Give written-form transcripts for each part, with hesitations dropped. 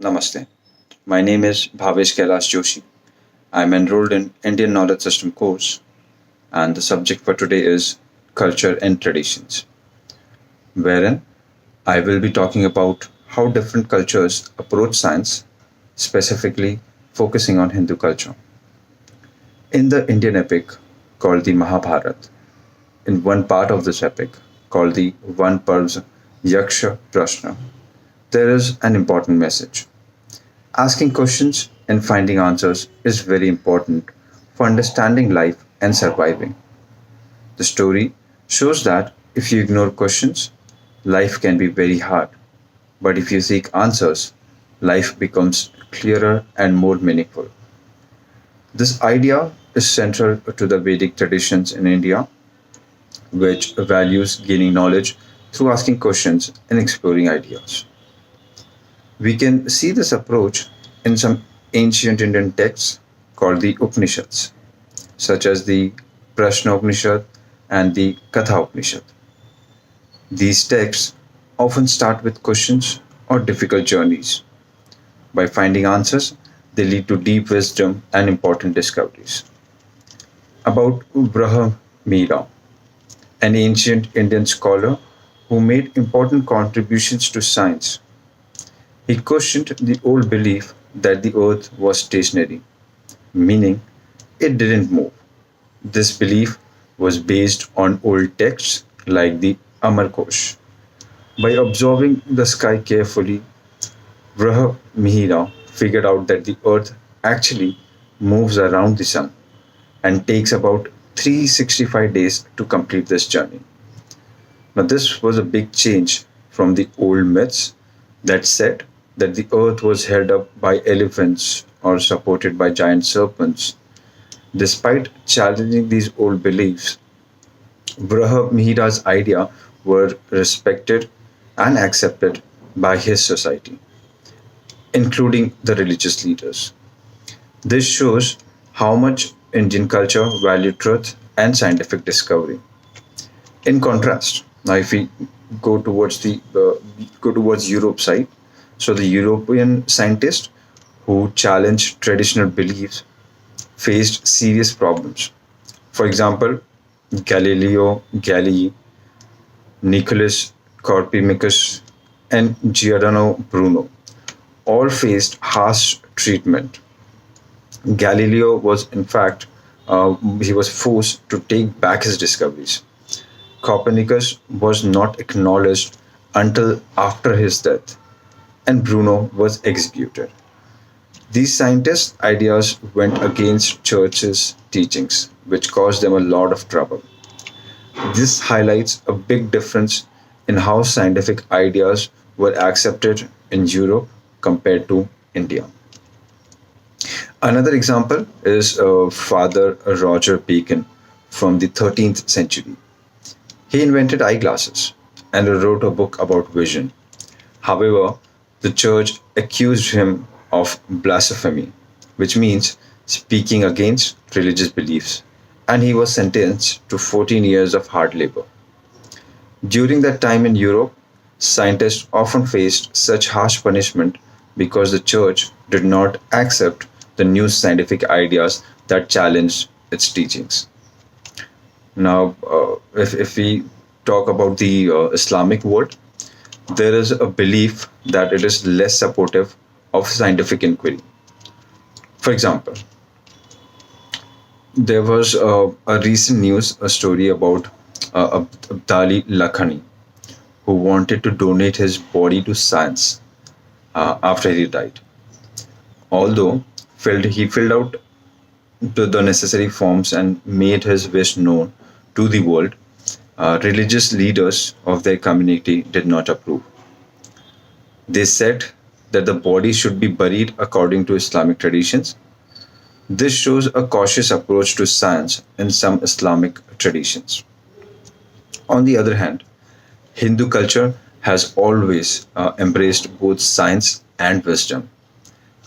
Namaste. My name is Bhavesh Kailash Joshi. I'm enrolled in Indian Knowledge System course, and the subject for today is culture and traditions, wherein I will be talking about how different cultures approach science, specifically focusing on Hindu culture. In the Indian epic called the Mahabharata, in one part of this epic called the One Parv's Yaksha Prashna, there is an important message. Asking questions and finding answers is very important for understanding life and surviving. The story shows that if you ignore questions, life can be very hard. But if you seek answers, life becomes clearer and more meaningful. This idea is central to the Vedic traditions in India, which values gaining knowledge through asking questions and exploring ideas. We can see this approach in some ancient Indian texts called the Upanishads, such as the Prashna Upanishad and the Katha Upanishad. These texts often start with questions or difficult journeys. By finding answers, they lead to deep wisdom and important discoveries. About Brahmira, an ancient Indian scholar who made important contributions to science. He questioned the old belief that the earth was stationary, meaning it didn't move. This belief was based on old texts like the Amarkosh. By observing the sky carefully, Mihira figured out that the earth actually moves around the sun and takes about 365 days to complete this journey. Now, this was a big change from the old myths that said that the earth was held up by elephants or supported by giant serpents. Despite challenging these old beliefs, Mihira's idea were respected and accepted by his society, including the religious leaders. This shows how much Indian culture valued truth and scientific discovery. In contrast, now if we go towards Europe side, so the European scientists who challenged traditional beliefs faced serious problems. For example, Galileo Galilei, Nicholas Copernicus, and Giordano Bruno all faced harsh treatment. Galileo was, in fact, he was forced to take back his discoveries. Copernicus was not acknowledged until after his death, and Bruno was executed. These scientists' ideas went against church's teachings, which caused them a lot of trouble. This highlights a big difference in how scientific ideas were accepted in Europe compared to India. Another example is Father Roger Bacon from the 13th century. He invented eyeglasses and wrote a book about vision. However, the church accused him of blasphemy, which means speaking against religious beliefs, and he was sentenced to 14 years of hard labor. During that time in Europe, scientists often faced such harsh punishment because the church did not accept the new scientific ideas that challenged its teachings. Now, if we talk about the Islamic world, there is a belief that it is less supportive of scientific inquiry. For example, there was a recent news a story about Abdali Lakhani, who wanted to donate his body to science after he died. Although he filled out the necessary forms and made his wish known to the world, religious leaders of their community did not approve. They said that the body should be buried according to Islamic traditions. This shows a cautious approach to science in some Islamic traditions. On the other hand, Hindu culture has always embraced both science and wisdom.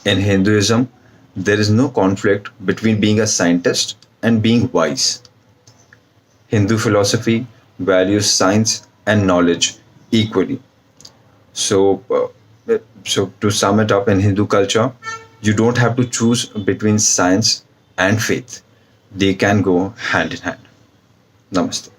In Hinduism, there is no conflict between being a scientist and being wise. Hindu philosophy values science and knowledge equally. So, So, to sum it up, in Hindu culture, you don't have to choose between science and faith, they can go hand in hand. Namaste.